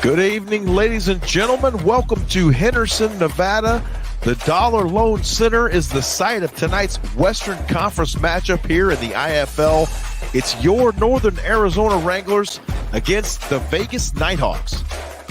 Good evening, ladies and gentlemen. Welcome to Henderson, Nevada. The Dollar Loan Center is the site of tonight's Western Conference matchup here in the IFL. It's your Northern Arizona Wranglers against the Vegas Nighthawks.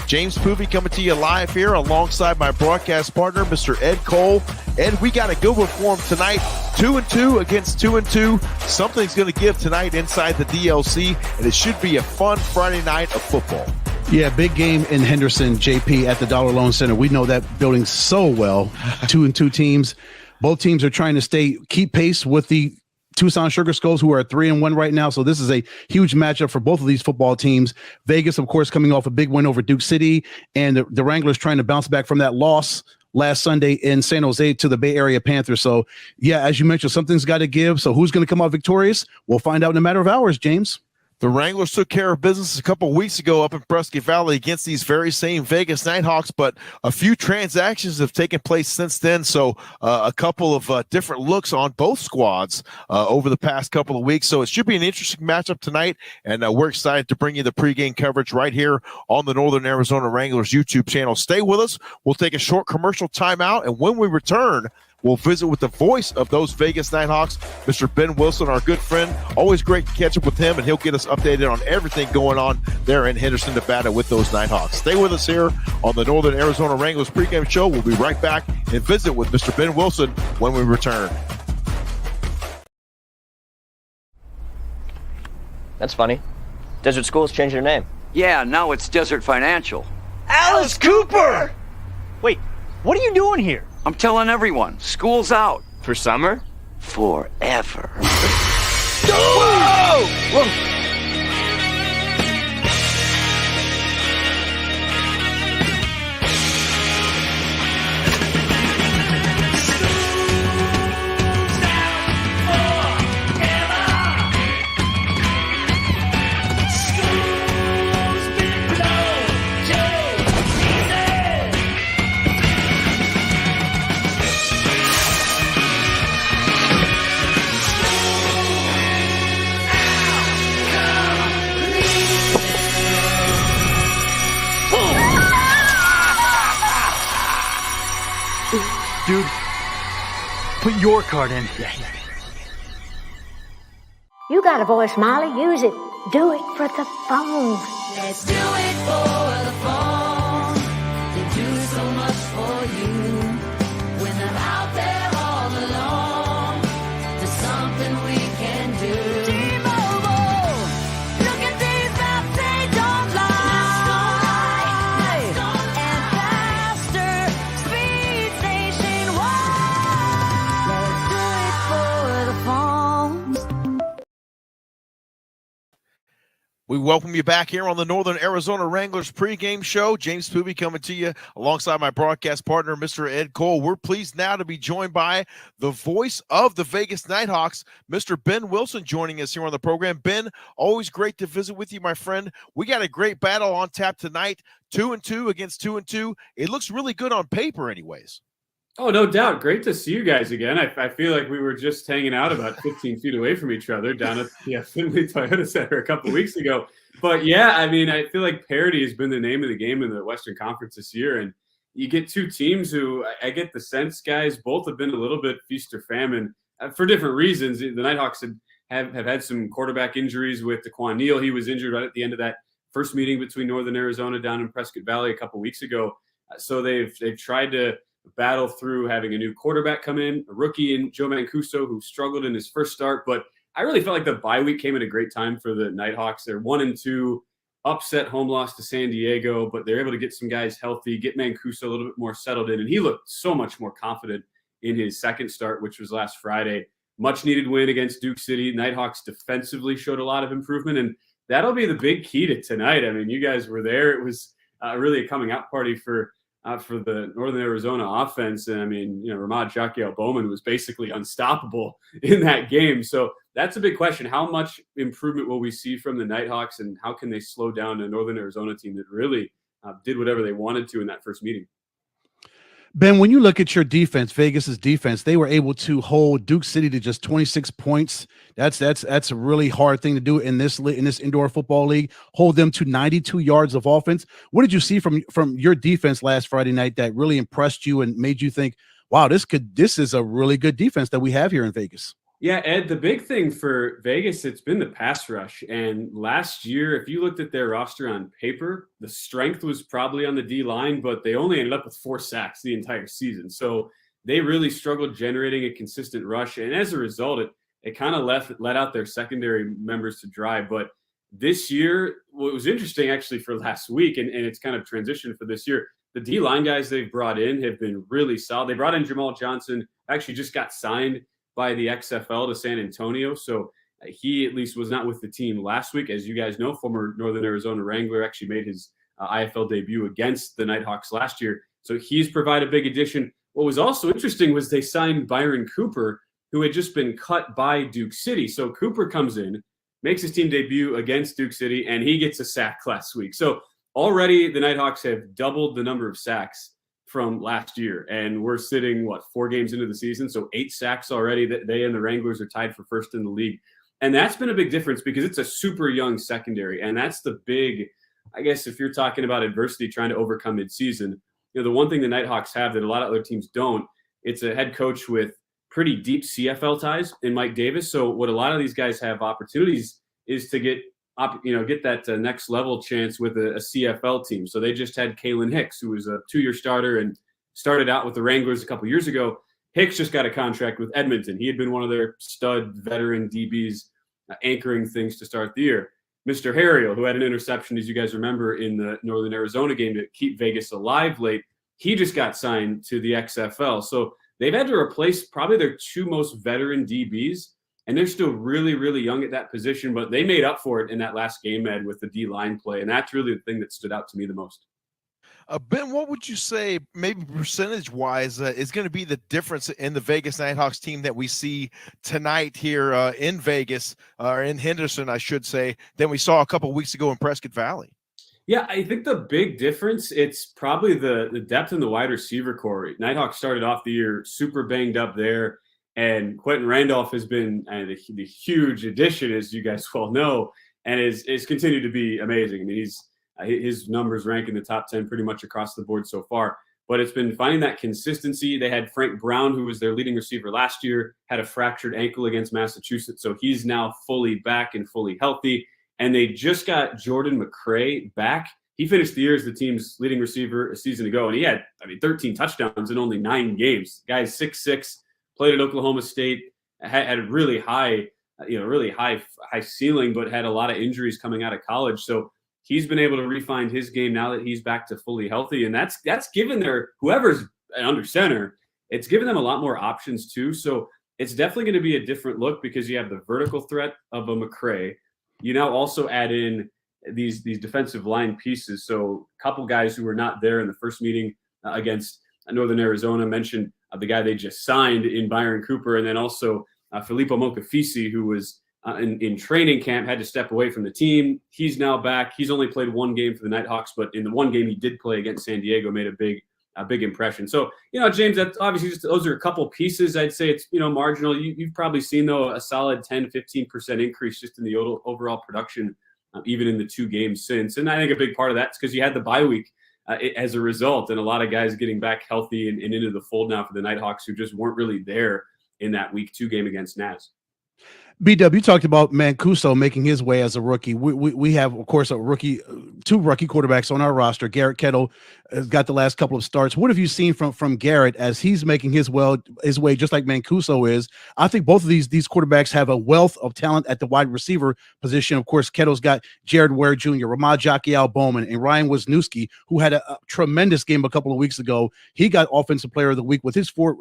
James Poovey coming to you live here alongside my broadcast partner, Mr. Ed Cole. Ed, we got a good one for him tonight. 2-2 against 2-2. Something's going to give tonight inside the DLC, and it should be a fun Friday night of football. Yeah, big game in Henderson, JP, at the Dollar Loan Center. We know that building so well. 2-2 teams. Both teams are trying to keep pace with the Tucson Sugar Skulls, who are 3-1 right now. So this is a huge matchup for both of these football teams. Vegas, of course, coming off a big win over Duke City, and the Wranglers trying to bounce back from that loss last Sunday in San Jose to the Bay Area Panthers. So, yeah, as you mentioned, something's got to give. So who's going to come out victorious? We'll find out in a matter of hours, James. The Wranglers took care of business a couple of weeks ago up in Prescott Valley against these very same Vegas Nighthawks, but a few transactions have taken place since then, so a couple of different looks on both squads over the past couple of weeks. So it should be an interesting matchup tonight, and we're excited to bring you the pregame coverage right here on the Northern Arizona Wranglers YouTube channel. Stay with us. We'll take a short commercial timeout, and when we return, we'll visit with the voice of those Vegas Nighthawks, Mr. Ben Wilson, our good friend. Always great to catch up with him, and he'll get us updated on everything going on there in Henderson, Nevada with those Nighthawks. Stay with us here on the Northern Arizona Wranglers pregame show. We'll be right back and visit with Mr. Ben Wilson when we return. That's funny. Desert School's changed their name. Yeah, now it's Desert Financial. Alice Cooper! Wait, what are you doing here? I'm telling everyone, school's out. For summer? Forever. Whoa! Whoa! Dude, put your card in. You got a voice, Molly. Use it. Do it for the phone. Let's do it for the phone. They do so much for you. When they're out there all alone, there's something we can do. T-Mobile, look at these maps, they don't lie. And faster speeds nationwide. Let's do it for the phone. We welcome you back here on the Northern Arizona Wranglers pregame show. James Poovey coming to you alongside my broadcast partner, Mr. Ed Cole. We're pleased now to be joined by the voice of the Vegas Nighthawks, Mr. Ben Wilson, joining us here on the program. Ben, always great to visit with you, my friend. We got a great battle on tap tonight, 2-2 against 2-2. It looks really good on paper anyways. Oh, no doubt. Great to see you guys again. I feel like we were just hanging out about 15 feet away from each other down at the Finley Toyota Center a couple weeks ago. But, yeah, I mean, I feel like parity has been the name of the game in the Western Conference this year. And you get two teams who I get the sense, guys, both have been a little bit feast or famine for different reasons. The Nighthawks have had some quarterback injuries with DeQuan Neal. He was injured right at the end of that first meeting between Northern Arizona down in Prescott Valley a couple weeks ago. So they've tried to battle through having a new quarterback come in, a rookie in Joe Mancuso, who struggled in his first start. But I really felt like the bye week came at a great time for the Nighthawks. They're 1-2, upset home loss to San Diego, but they're able to get some guys healthy, get Mancuso a little bit more settled in. And he looked so much more confident in his second start, which was last Friday. Much needed win against Duke City. Nighthawks defensively showed a lot of improvement, and that'll be the big key to tonight. I mean, you guys were there. It was really a coming out party for the Northern Arizona offense. And I mean, Ramad Jaquiel Bowman was basically unstoppable in that game. So that's a big question. How much improvement will we see from the Nighthawks, and how can they slow down a Northern Arizona team that really did whatever they wanted to in that first meeting? Ben, when you look at your defense, Vegas's defense, they were able to hold Duke City to just 26 points. That's a really hard thing to do in this indoor football league. Hold them to 92 yards of offense. What did you see from your defense last Friday night that really impressed you and made you think, wow, this is a really good defense that we have here in Vegas? Yeah, Ed, the big thing for Vegas, it's been the pass rush. And last year, if you looked at their roster on paper, the strength was probably on the D line, but they only ended up with 4 sacks the entire season. So they really struggled generating a consistent rush. And as a result, it kind of let out their secondary members to dry. But this year, what was interesting actually for last week, and it's kind of transitioned for this year, the D line guys they've brought in have been really solid. They brought in Jamal Johnson, actually just got signed by the XFL to San Antonio. So he at least was not with the team last week. As you guys know, former Northern Arizona Wrangler, actually made his IFL debut against the Nighthawks last year. So he's provided a big addition. What was also interesting was they signed Byron Cooper, who had just been cut by Duke City. So Cooper comes in, makes his team debut against Duke City, and he gets a sack last week. So already the Nighthawks have doubled the number of sacks from last year, and we're sitting 4 games into the season, so 8 sacks already. That they and the Wranglers are tied for first in the league, and that's been a big difference because it's a super young secondary, and that's the big, I guess, if you're talking about adversity trying to overcome midseason, the one thing the Nighthawks have that a lot of other teams don't, it's a head coach with pretty deep CFL ties in Mike Davis. So what a lot of these guys have opportunities is to get that next level chance with a CFL team. So they just had Kalen Hicks, who was a 2-year starter and started out with the Wranglers a couple years ago. Hicks just got a contract with Edmonton. He had been one of their stud veteran DBs anchoring things to start the year. Mr. Harriel, who had an interception, as you guys remember, in the Northern Arizona game to keep Vegas alive late, he just got signed to the XFL. So they've had to replace probably their 2 most veteran DBs. And they're still really, really young at that position, but they made up for it in that last game, Ed, with the D-line play. And that's really the thing that stood out to me the most. Ben, what would you say, maybe percentage-wise, is going to be the difference in the Vegas Nighthawks team that we see tonight here in Vegas, or in Henderson, I should say, than we saw a couple of weeks ago in Prescott Valley? Yeah, I think the big difference, it's probably the depth in the wide receiver core. Nighthawks started off the year super banged up there. And Quentin Randolph has been the huge addition, as you guys well know, and is continued to be amazing. I mean, his numbers rank in the top 10 pretty much across the board so far. But it's been finding that consistency. They had Frank Brown, who was their leading receiver last year, had a fractured ankle against Massachusetts. So he's now fully back and fully healthy. And they just got Jordan McCray back. He finished the year as the team's leading receiver a season ago, and he had 13 touchdowns in only 9 games. The guy's 6'6", played at Oklahoma State, had a really high ceiling, but had a lot of injuries coming out of college. So he's been able to refine his game now that he's back to fully healthy. And that's given whoever's under center, it's given them a lot more options too. So it's definitely going to be a different look because you have the vertical threat of a McCray. You now also add in these defensive line pieces. So a couple guys who were not there in the first meeting against Northern Arizona mentioned the guy they just signed in Byron Cooper, and then also Filippo Monkafisi, who was in training camp, had to step away from the team. He's now back. He's only played 1 game for the Nighthawks, but in the 1 game he did play against San Diego, made a big impression. So, James, that's obviously those are a couple pieces. I'd say it's, marginal. You've probably seen, though, a solid 10-15% increase just in the overall production, even in the 2 games since. And I think a big part of that is because you had the bye week as a result, and a lot of guys getting back healthy and into the fold now for the Nighthawks who just weren't really there in that week 2 game against NAZ. BW, you talked about Mancuso making his way as a rookie. We have, of course, 2 rookie quarterbacks on our roster. Garrett Kettle has got the last couple of starts. What have you seen from Garrett as he's making his way, just like Mancuso is? I think both of these quarterbacks have a wealth of talent at the wide receiver position. Of course, Kettle's got Jared Ware Jr., Ramad Jakial Bowman, and Ryan Wisniewski, who had a tremendous game a couple of weeks ago. He got Offensive Player of the Week with his 4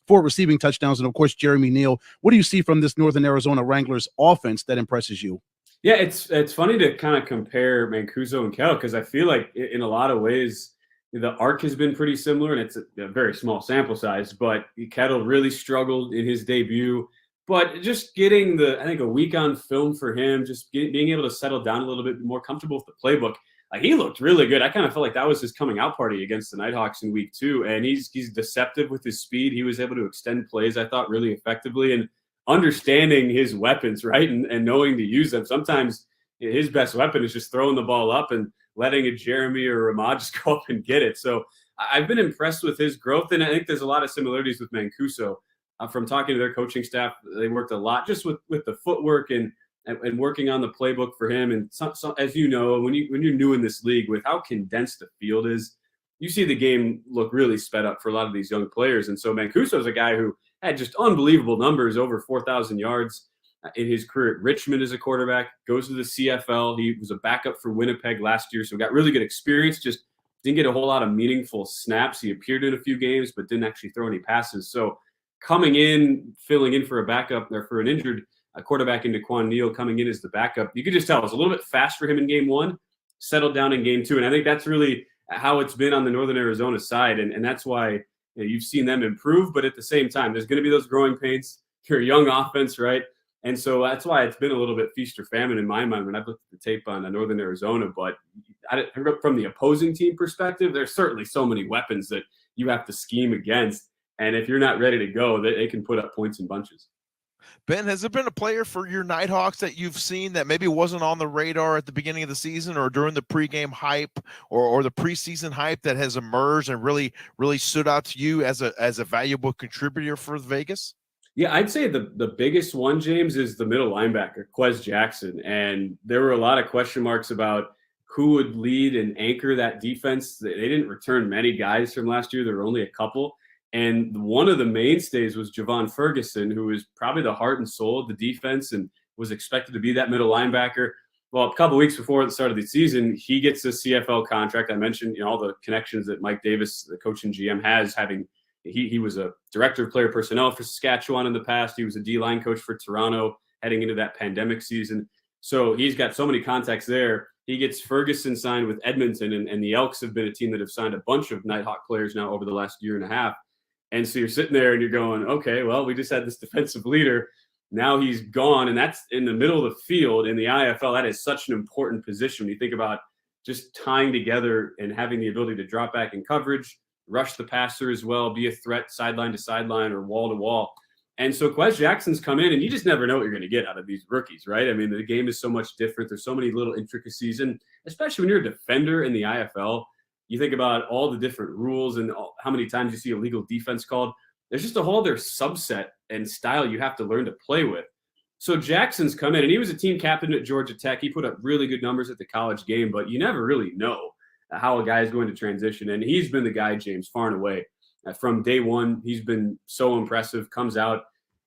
receiving touchdowns, and of course, Jeremy Neal. What do you see from this Northern Arizona Wranglers offense that impresses you? Yeah, it's funny to kind of compare Mancuso and Kettle because I feel like in a lot of ways the arc has been pretty similar, and it's a very small sample size. But Kettle really struggled in his debut, but just getting a week on film for him, just being able to settle down a little bit more comfortable with the playbook. he looked really good. I kind of felt like that was his coming out party against the Nighthawks in week 2. And he's deceptive with his speed. He was able to extend plays, I thought, really effectively, and understanding his weapons, right? And knowing to use them. Sometimes his best weapon is just throwing the ball up and letting a Jeremy or Ramad just go up and get it. So I've been impressed with his growth. And I think there's a lot of similarities with Mancuso. From talking to their coaching staff, they worked a lot just with the footwork and working on the playbook for him. And so, as you know, when you're new in this league, with how condensed the field is, you see the game look really sped up for a lot of these young players. And so Mancuso is a guy who had just unbelievable numbers, over 4,000 yards in his career at Richmond as a quarterback, goes to the CFL. He was a backup for Winnipeg last year, so got really good experience, just didn't get a whole lot of meaningful snaps. He appeared in a few games, but didn't actually throw any passes. So coming in, filling in for a backup or for an injured quarterback in DeQuan Neal, coming in as the backup, you could just tell it was a little bit fast for him in game 1, settled down in game 2. And I think that's really how it's been on the Northern Arizona side. And that's why you've seen them improve. But at the same time, there's going to be those growing pains. You're a young offense, right? And so that's why it's been a little bit feast or famine in my mind when I've looked at the tape on Northern Arizona. But from the opposing team perspective, there's certainly so many weapons that you have to scheme against. And if you're not ready to go, they can put up points in bunches. Ben, has there been a player for your Nighthawks that you've seen that maybe wasn't on the radar at the beginning of the season or during the pregame hype or the preseason hype that has emerged and really stood out to you as a valuable contributor for Vegas? Yeah, I'd say the biggest one, James, is the middle linebacker, Quez Jackson. And there were a lot of question marks about who would lead and anchor that defense. They didn't return many guys from last year. There were only a couple. And one of the mainstays was Javon Ferguson, who was probably the heart and soul of the defense and was expected to be that middle linebacker. Well, a couple of weeks before the start of the season, he gets a CFL contract. I mentioned, all the connections that Mike Davis, the coach and GM, has, having he was a director of player personnel for Saskatchewan in the past. He was a D-line coach for Toronto heading into that pandemic season. So he's got so many contacts there. He gets Ferguson signed with Edmonton, and the Elks have been a team that have signed a bunch of Nighthawk players now over the last year and a half. And so you're sitting there and you're going, okay, well, we just had this defensive leader. Now he's gone, and that's in the middle of the field in the IFL. That is such an important position when you think about just tying together and having the ability to drop back in coverage, rush the passer as well, be a threat sideline to sideline or wall to wall. And so Quez Jackson's come in, and you just never know what you're going to get out of these rookies, right? I mean, the game is so much different. There's so many little intricacies, and especially when you're a defender in the IFL, you think about all the different rules and how many times you see illegal defense called. There's just a whole other subset and style you have to learn to play with. So Jackson's come in, and he was a team captain at Georgia Tech. He put up really good numbers at the college game, but you never really know how a guy is going to transition. And he's been the guy, James, far and away. From day one, he's been so impressive. Comes out,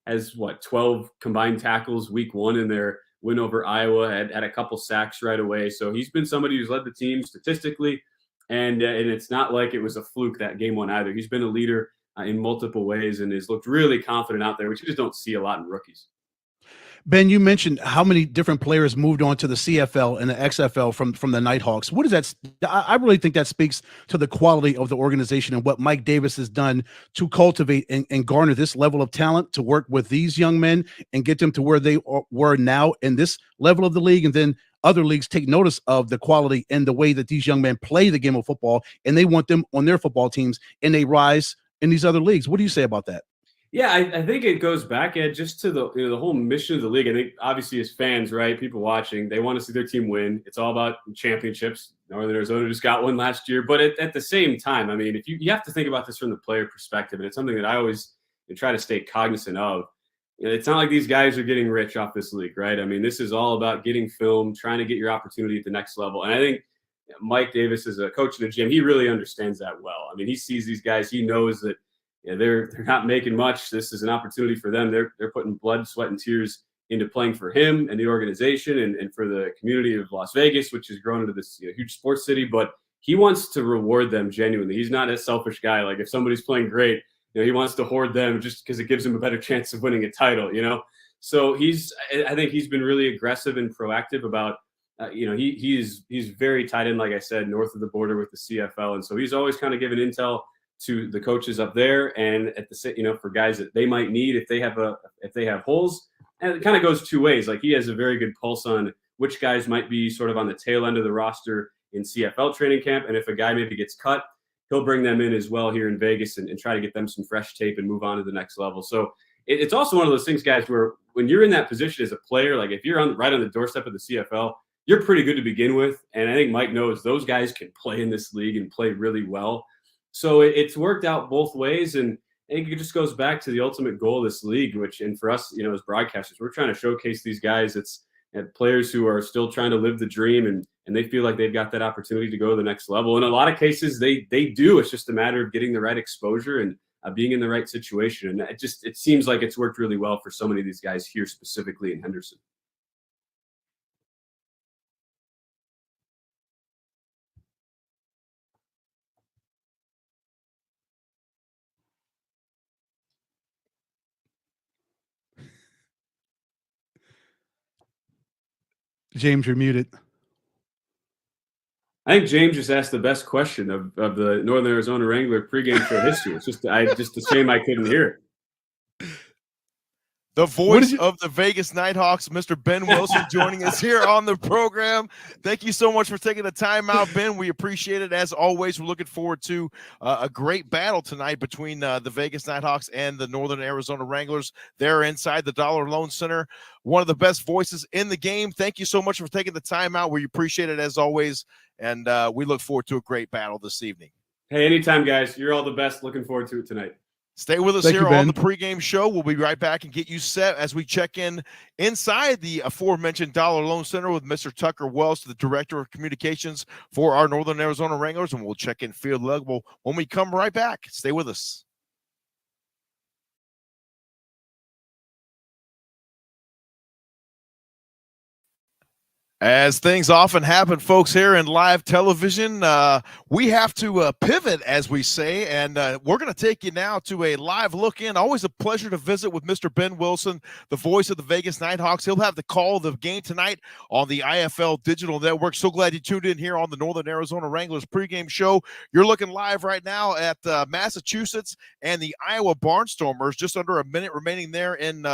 has 12 combined tackles week 1 in their win over Iowa, had a couple sacks right away. So he's been somebody who's led the team statistically. And it's not like it was a fluke that game 1 either. He's been a leader in multiple ways and has looked really confident out there, which you just don't see a lot in rookies. Ben, you mentioned how many different players moved on to the CFL and the XFL from the Nighthawks. What does that? I really think that speaks to the quality of the organization and what Mike Davis has done to cultivate and garner this level of talent to work with these young men and get them to where they were now in this level of the league. And then other leagues take notice of the quality and the way that these young men play the game of football, and they want them on their football teams, and they rise in these other leagues. What do you say about that? Yeah, I think it goes back, Ed, just to the the whole mission of the league. I think obviously as fans, right, people watching, they want to see their team win. It's all about championships. Northern Arizona just got one last year. But at the same time, I mean, if you have to think about this from the player perspective, and it's something that I always try to stay cognizant of. It's not like these guys are getting rich off this league, right? I mean, this is all about getting film, trying to get your opportunity at the next level. And I think Mike Davis, as a coach in the gym, he really understands that well. I mean, he sees these guys. He knows that they're not making much. This is an opportunity for them. They're putting blood, sweat, and tears into playing for him and the organization and for the community of Las Vegas, which has grown into this huge sports city. But he wants to reward them genuinely. He's not a selfish guy. Like if somebody's playing great, he wants to hoard them just because it gives him a better chance of winning a title. So I think he's been really aggressive and proactive about. He's very tied in, like I said, north of the border with the CFL, and so he's always kind of given intel to the coaches up there, and at the for guys that they might need if they have holes. And it kind of goes two ways. Like he has a very good pulse on which guys might be sort of on the tail end of the roster in CFL training camp. And if a guy maybe gets cut, he'll bring them in as well here in Vegas and try to get them some fresh tape and move on to the next level. So it's also one of those things, guys, where when you're in that position as a player, like if you're right on the doorstep of the CFL, you're pretty good to begin with. And I think Mike knows those guys can play in this league and play really well. So it's worked out both ways. And I think it just goes back to the ultimate goal of this league, and for us, as broadcasters, we're trying to showcase these guys. It's players who are still trying to live the dream and they feel like they've got that opportunity to go to the next level. In a lot of cases, they do. It's just a matter of getting the right exposure and being in the right situation. And it seems like it's worked really well for so many of these guys here, specifically in Henderson. James, you're muted. I think James just asked the best question of the Northern Arizona Wrangler pregame show history. It's just a shame I couldn't hear it. The voice of the Vegas Nighthawks, Mr. Ben Wilson, joining us here on the program. Thank you so much for taking the time out, Ben. We appreciate it. As always, we're looking forward to a great battle tonight between the Vegas Nighthawks and the Northern Arizona Wranglers. They're inside the Dollar Loan Center. One of the best voices in the game. Thank you so much for taking the time out. We appreciate it as always, and we look forward to a great battle this evening. Hey, anytime, guys. You're all the best. Looking forward to it tonight. Stay with us here on the pregame show. We'll be right back and get you set as we check in inside the aforementioned Dollar Loan Center with Mr. Tucker Wells, the Director of Communications for our Northern Arizona Wranglers, and we'll check in field level when we come right back. Stay with us. As things often happen, folks, here in live television, we have to pivot, as we say, and we're going to take you now to a live look in. Always a pleasure to visit with Mr. Ben Wilson, the voice of the Vegas Nighthawks. He'll have the call of the game tonight on the IFL Digital Network. So glad you tuned in here on the Northern Arizona Wranglers pregame show. You're looking live right now at Massachusetts and the Iowa Barnstormers. Just under a minute remaining there in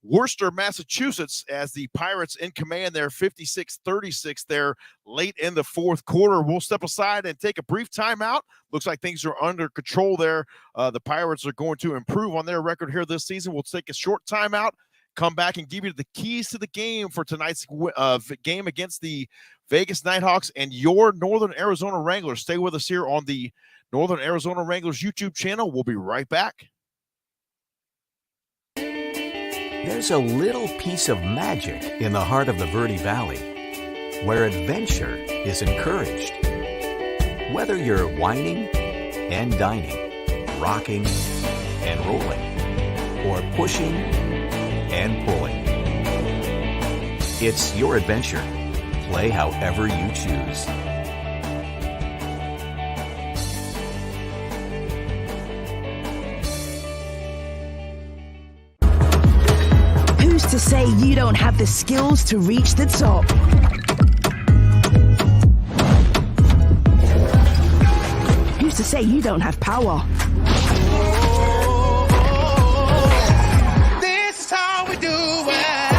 Worcester, Massachusetts, as the Pirates in command there, 56-36 there late in the fourth quarter. We'll step aside and take a brief timeout. Looks like things are under control there. The Pirates are going to improve on their record here this season. We'll take a short timeout, come back and give you the keys to the game for tonight's game against the Vegas Nighthawks and your Northern Arizona Wranglers. Stay with us here on the Northern Arizona Wranglers YouTube channel. We'll be right back. There's a little piece of magic in the heart of the Verde Valley, where adventure is encouraged. Whether you're whining and dining, rocking and rolling, or pushing and pulling, it's your adventure. Play however you choose. To say you don't have the skills to reach the top. Who's to say you don't have power? This is how we do it.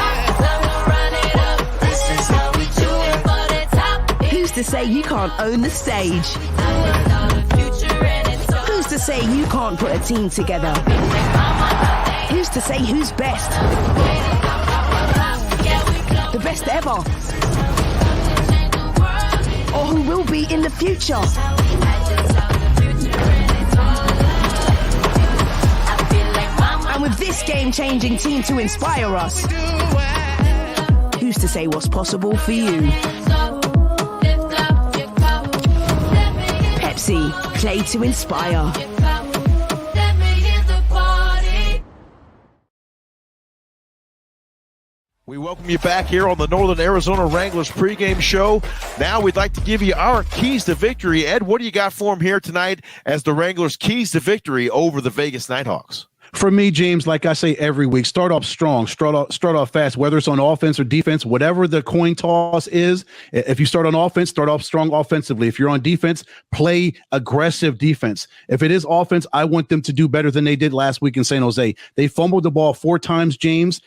This is how we do it for the top. Who's to say you can't own the stage? Who's to say you can't put a team together? Who's to say who's best? The best ever? Or who will be in the future? And with this game-changing team to inspire us, who's to say what's possible for you? Pepsi, play to inspire. We welcome you back here on the Northern Arizona Wranglers pregame show. Now we'd like to give you our keys to victory. Ed, what do you got for them here tonight as the Wranglers' keys to victory over the Vegas Nighthawks? For me, James, like I say every week, start off strong, start off fast, whether it's on offense or defense, whatever the coin toss is. If you start on offense, start off strong offensively. If you're on defense, play aggressive defense. If it is offense, I want them to do better than they did last week in San Jose. They fumbled the ball 4 times, James.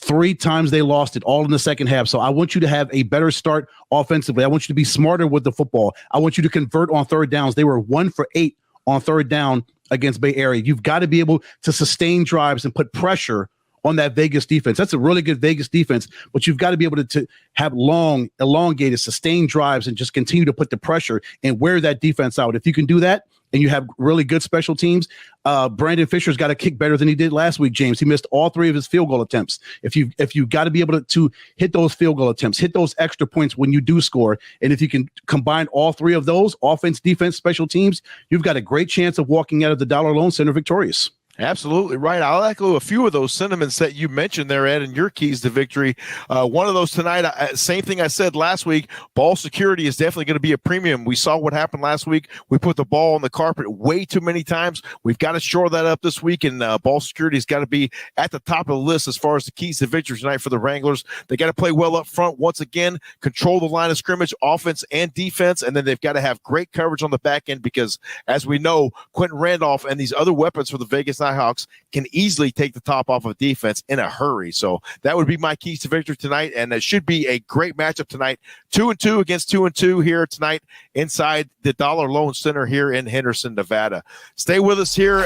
3 times they lost it, all in the second half. So I want you to have a better start offensively. I want you to be smarter with the football. I want you to convert on third downs. They were 1 for 8 on third down against Bay Area. You've got to be able to sustain drives and put pressure on that Vegas defense. That's a really good Vegas defense, but you've got to be able to have long, elongated, sustained drives and just continue to put the pressure and wear that defense out. If you can do that, and you have really good special teams, Brandon Fisher's got to kick better than he did last week, James. He missed all 3 of his field goal attempts. If you got to be able to hit those field goal attempts, hit those extra points when you do score, and if you can combine all 3 of those, offense, defense, special teams, you've got a great chance of walking out of the Dollar Loan Center victorious. Absolutely right. I'll echo a few of those sentiments that you mentioned there, Ed, and your keys to victory. One of those tonight, same thing I said last week, ball security is definitely going to be a premium. We saw what happened last week. We put the ball on the carpet way too many times. We've got to shore that up this week, and ball security has got to be at the top of the list as far as the keys to victory tonight for the Wranglers. They got to play well up front once again, control the line of scrimmage, offense and defense, and then they've got to have great coverage on the back end because, as we know, Quentin Randolph and these other weapons for the Vegas Nighthawks can easily take the top off of defense in a hurry. So that would be my keys to victory tonight, and it should be a great matchup tonight. 2-2 against 2-2 here tonight inside the Dollar Loan Center here in Henderson, Nevada. Stay with us here.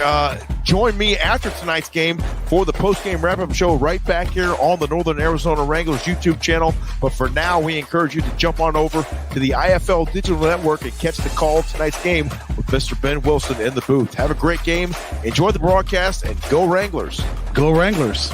Join me after tonight's game for the post-game wrap-up show right back here on the Northern Arizona Wranglers YouTube channel. But for now, we encourage you to jump on over to the IFL Digital Network and catch the call of tonight's game with Mr. Ben Wilson in the booth. Have a great game. Enjoy the broadcast, and go Wranglers. Go Wranglers.